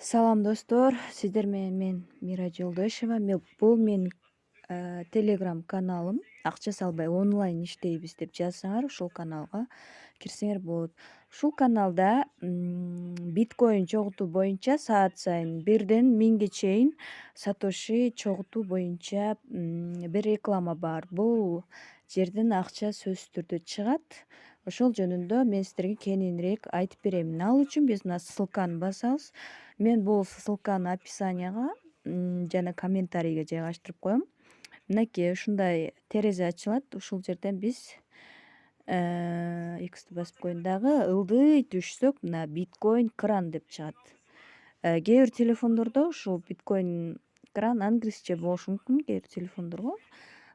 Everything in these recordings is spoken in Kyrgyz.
Салам достор, сиздер менен мен Мира Жолдошева. Бул менин Telegram каналым. Акча салбай онлайн иштейбиз деп жазсаңар, ушул каналга кирсеңер болот. Ушул каналда биткоин чогултуу боюнча саат сайын 1ден 1000ге чейин сатоши чогултуу боюнча бир реклама бар. Бул жерден акча сөзсүз түрдө чыгат. Ошол жөнүндө мен сиздерге кеңирээк айтып берем. Ал үчүн биз мына ссылканы басабыз. Мен бул ссылканы описанияга жана комментарийге жайгаштырып коем. Мынакей ушундай терезе ачылат. Ушул жерден биз X'ти басып коеюн дагы. Ылдый түшсөк, мына биткоин кран деп чыгат. Кээ бир телефондордо ушул биткоин кран англисче болушу мүмкүн, кээ бир телефондорго.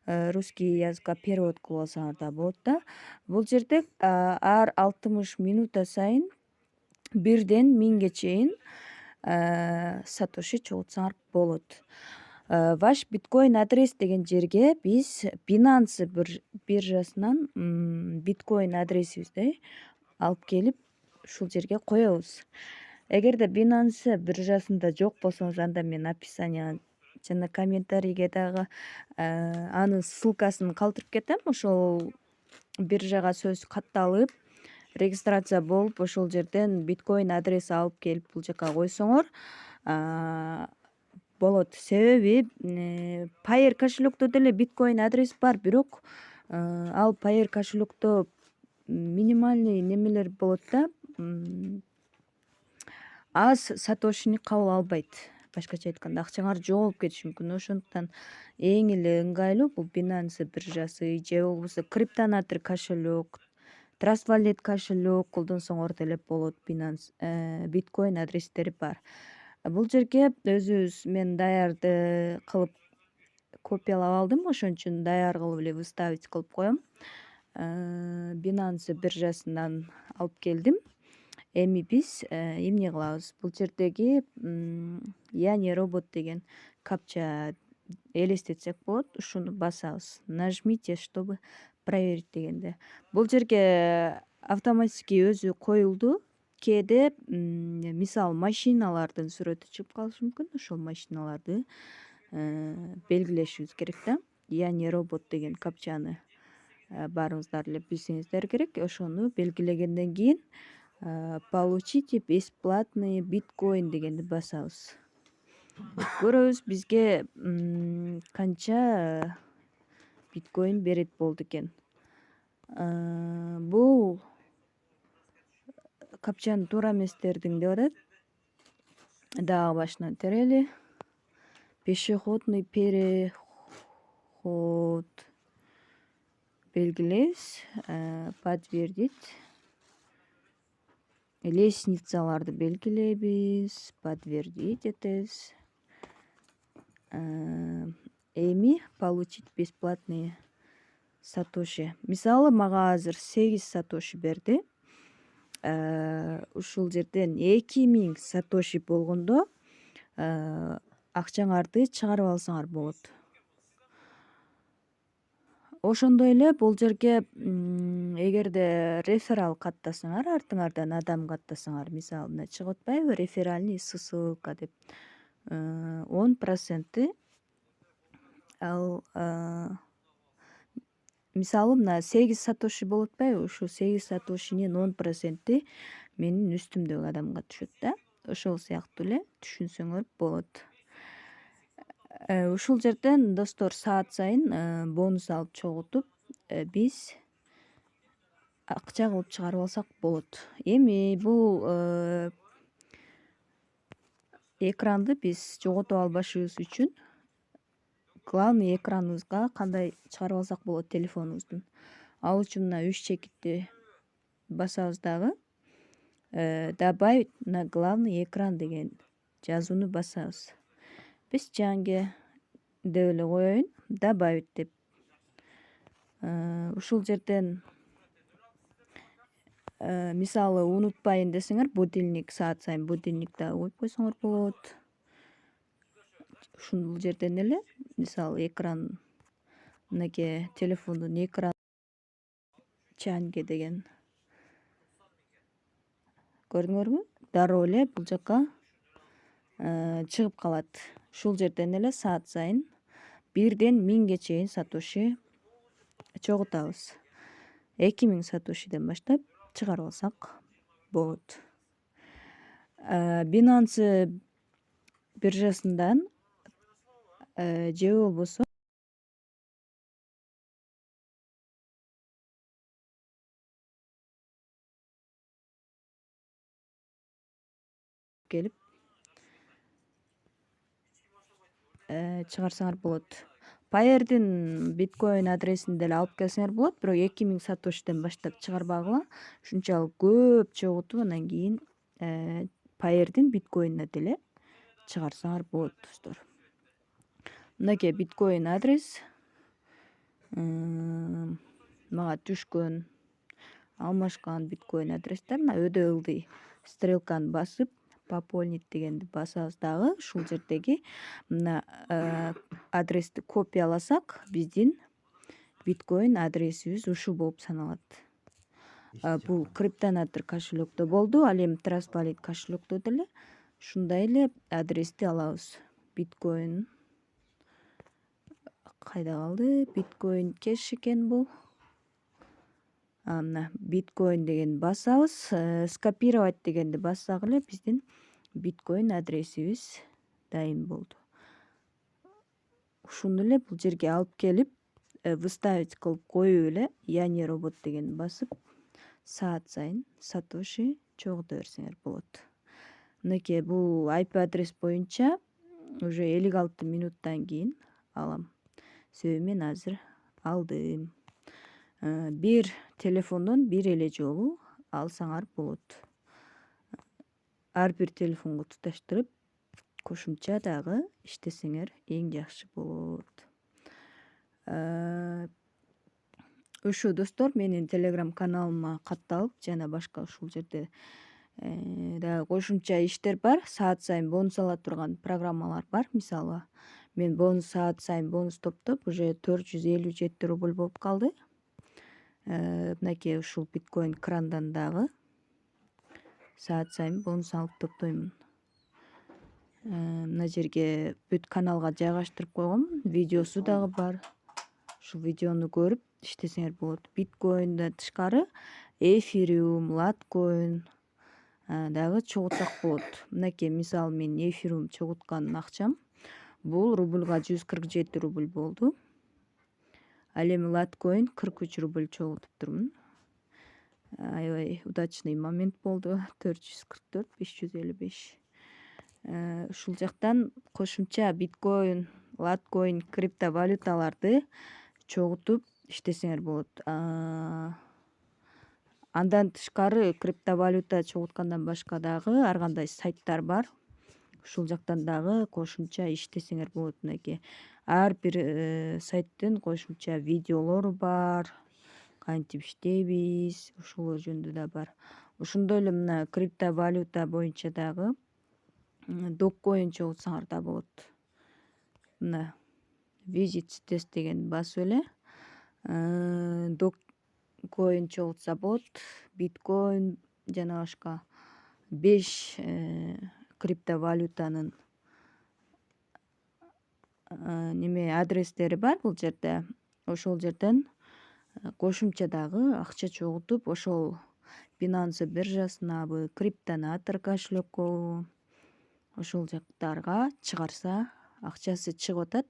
Русский языкка перевод кылып алсаңар да болот да. Бул жерде ар 60 минута сайын 1ден 1000ге чейин сатоши чогултсаңар болот. Ваш биткоин адрес деген жерге биз Binance биржасынан биткоин адресибизди алып келип ушул жерге коебуз. Эгерде Binance биржасында жок болсоңуз, анда мен описанияга жана комментарийге дагы анын ссылкасын калтырып кетем. Ошол биржага сөзсүз катталып, регистрация болуп, ошол жерден биткоин адрес алып келип бул жака койсоңор болот. Себеби Payer кошелектө деле биткоин адрес бар, бирок ал Payer кошелектө минимальный немелер болот да, аз сатошини кабыл албайт. Башкача айтканда, акчаңар жоголуп кетиши мүмкүн. Ошондуктан эң эле ыңгайлуу бул Binance биржасы же болбосо Криптоnator кошелек, Trust Wallet кошелек колдонсоңор деле болот. Binance биткоин адрестери бар. Бул жерге өзүбүз мен даярды кылып копиялап алдым, ошон үчүн даяр кылып эле выставить кылып коем. Binance биржасынан алып келдим. Эми биз эмне кылабыз? Бул жердеги Yani робот деген капча элестетсек болот. Ушуну басабыз. Нажмите, чтобы проверить дегенде. Бул жерге автоматически өзү коюлду. Кээде мисалы машиналардын сүрөтү чыгып калышы мүмкүн. Ошол машиналарды белгилешибиз керек да. Yani робот деген капчаны баарыңыздар эле билсеңиздер керек. Ошону белгилегенден кийин получите бесплатный биткоин дегенди басабыз. Көрөбүз бизге канча биткоин берет болду экен. Бул капчаны туура эместердиң деп атат. Дагы башынан терели. Пешеходный переход белгилейбиз. Подтвердить. Лестницаларды белгилейбиз. Подтвердить этебиз. Эми получить бесплатные сатоши. Мисалы мага азыр 8 сатоши берди. Ушул жерден 2000 сатоши болгондо акчаңарды чыгарып алсаңар болот. Ошондой эле бул жерге эгерде реферал каттасаңар, артыңардан адам каттасаңар, мисалы мына чыгып атпайбы, реферальный ссылка деп 10% ал мисалы мына 8 сатоши болуп атпайбы, ушул 8 сатошинин 10% менин үстүмдөгү адамга түшөт да. Ошол сыяктуу эле түшүнсөңөр болот. Ушул жерден достор саат сайын бонус алып чогултуп, биз акча кылып чыгарып алсак болот. Эми бул экранды биз жоготуп албашыбыз үчүн главный экраныбызга кандай чыгарып алсак болот телефонубуздун. Ал үчүн мына 3 чекитти басабыз дагы. Добавить на главный экран деген жазууну басабыз. Биз жаңге деп эле коеюн. Добавить деп. Ушул жерден мисалы унутпайын десеңер, будильник, саат сайын будильник дагы коюп койсоңор болот. Ушул жерден эле мисалы экран, мынакей телефондун экран чанге деген көрдүңөрбү? Дароо эле бул жака чыгып калат. Ушул жерден эле саат сайын 1ден 1000ге чейин сатоши чогултабыз. 2000 сатошиден баштап чыгарып алсак болот. Binance биржасынан же болбосо келип чыгарсаңар болот. Payr'дин биткоин адресин деле алып келсеңер болот, бирок 2000 сатошиден баштап чыгарбагыла. Ушунчалык көп чогултуп анан кийин Payr'дин биткоинине деле чыгарсаңар болот достор. Мынакей биткоин адрес мага түшкөн алмашкан биткоин адрестер мына өйдө ылдый стрелканы басып пополнить дегенди басабыз дагы ушул жердеги мына адрести копияласак биздин биткоин адресибиз ушул болуп саналат. Бул криптонатор кошелёкто болду, ал эми Trustwallet кошелёкто деле ушундай эле адрести алабыз. Биткоин кайда калды? Биткоин кеш экен бул. Мына биткоин дегенди басабыз, скопировать дегенди бассак эле биздин биткоин адресибиз дайын болду. Ушуну эле бул жерге алып келип выставить кылып коюп эле я не робот дегенди басып саат сайын сатоши чогулта берсеңер болот. Мынакей бул IP адрес боюнча уже 56 минуттан кийин алам. Себеби мен азыр алдым. Бир телефондон бир эле жолу алсаңар болот. Ар бир телефонго туташтырып кошумча дагы иштесеңер эң жакшы болот. Ушу достор менин телеграм каналыма катталып жана башка ушул жерде дагы кошумча иштер бар. Саат сайын бонус ала турган программалар бар. Мисалы мен саат сайын бонус топтоп уже 457 рубль болуп калды. Мынакей ушул биткоин крандан дагы саат сайын бонус алып топтоймун. Мына жерге бүт каналга жайгаштырып койгом. Видеосу дагы бар. Ушул видеону көрүп иштесеңер болот. Биткоинден тышкары эфириум, латкоин дагы чогултсак болот. Мынакей мисалы мен эфириум чогулткан акчам бул рубльга 147 рубль болду. Ал эми латкоин 43 рубль чогултуп турмун. Аябай удачный момент болду. 444 555. Ушул жактан кошумча биткоин, латкоин, криптовалюталарды чогултуп иштесеңер болот. Андан тышкары криптовалюта чогулткандан башка дагы ар кандай сайттар бар. Ушул жактан дагы кошумча иштесеңер болот. Мынакей ар бир сайттын кошумча видеолору бар. Кантип иштейбиз, ушулор жөнүндө да бар. Ошондой эле мына криптовалюта боюнча дагы доккоин чогултсаңар да болот. Мына visit тест деген басып эле доккоин чогултса болот. Биткоин жана башка 5 криптовалютанын неме адрестери бар бул жерде. Ошол жерден кошумча дагы акча чогултуп ошол Binance биржасынабы, криптонатор кошелёккобу ошол жактарга чыгарса акчасы чыгып атат.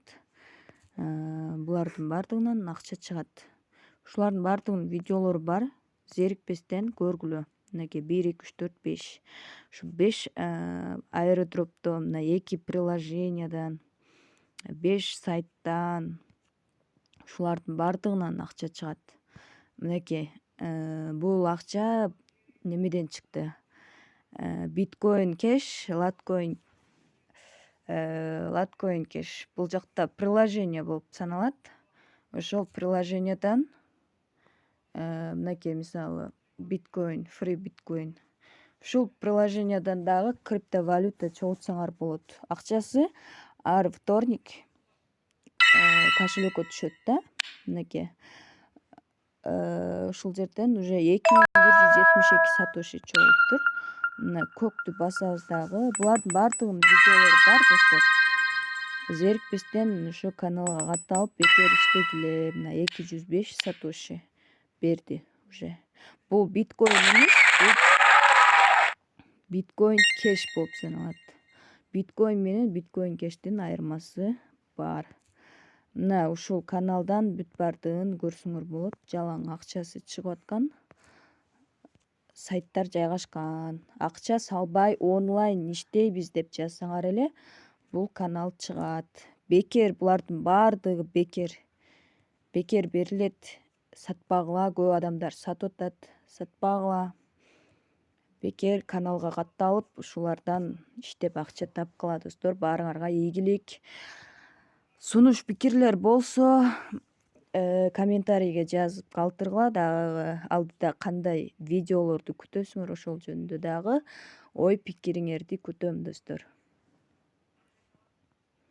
Булардын бардыгынан акча чыгат. Ушулардын бардыгынын видеолору бар. Зерикпестен көргүлө. Мынакей 1 2 3 4 5. Ушу 5 аэродроптон, мына 2 приложениядан, 5 сайттан ушулардын бардыгынан акча чыгат. Мынакей бул акча немеден чыкты? Биткоин кеш, латкоин кеш. Бул жакта приложение болуп саналат. Ошол приложениядан мынакей мисалы биткоин, free биткоин. Ушул приложениядан дагы криптовалюта чогултсаңар болот. Акчасы ар вторник кошелёкко түшөт да. Мынакей ушул жерден уже 2172 сатоши чогулуптур. мына көктү басабыз дагы. Булардын баардыгынын видеолору бар достор. Зерикпестен ошо каналга катталып бекер иштегиле. Мына 205 сатоши берди уже. Бул биткоин эмес, бул биткоин кеш болуп саналат. Биткоин менен биткоин кештин айырмасы бар. Мына ушул каналдан бүт баардыгын көрсөңөр болот. Жалаң акчасы чыгып аткан сайттар жайгашкан. Акча салбай онлайн иштейбиз деп жазсаңар эле бул канал чыгат. Бекер, булардын баардыгы бекер. Бекер берилет. Сатпагыла, көп адамдар сатып атат. Сатпагыла. Бекер каналга катталып, ушулардан иштеп акча тапкыла достор. Баарыңарга ийгилик. Сунуш пикирлер болсо комментарийге жазып калтыргыла. Дагы алдыда кандай видеолорду күтөсүңөр ошол жөнүндө дагы ой пикириңерди күтөм достор.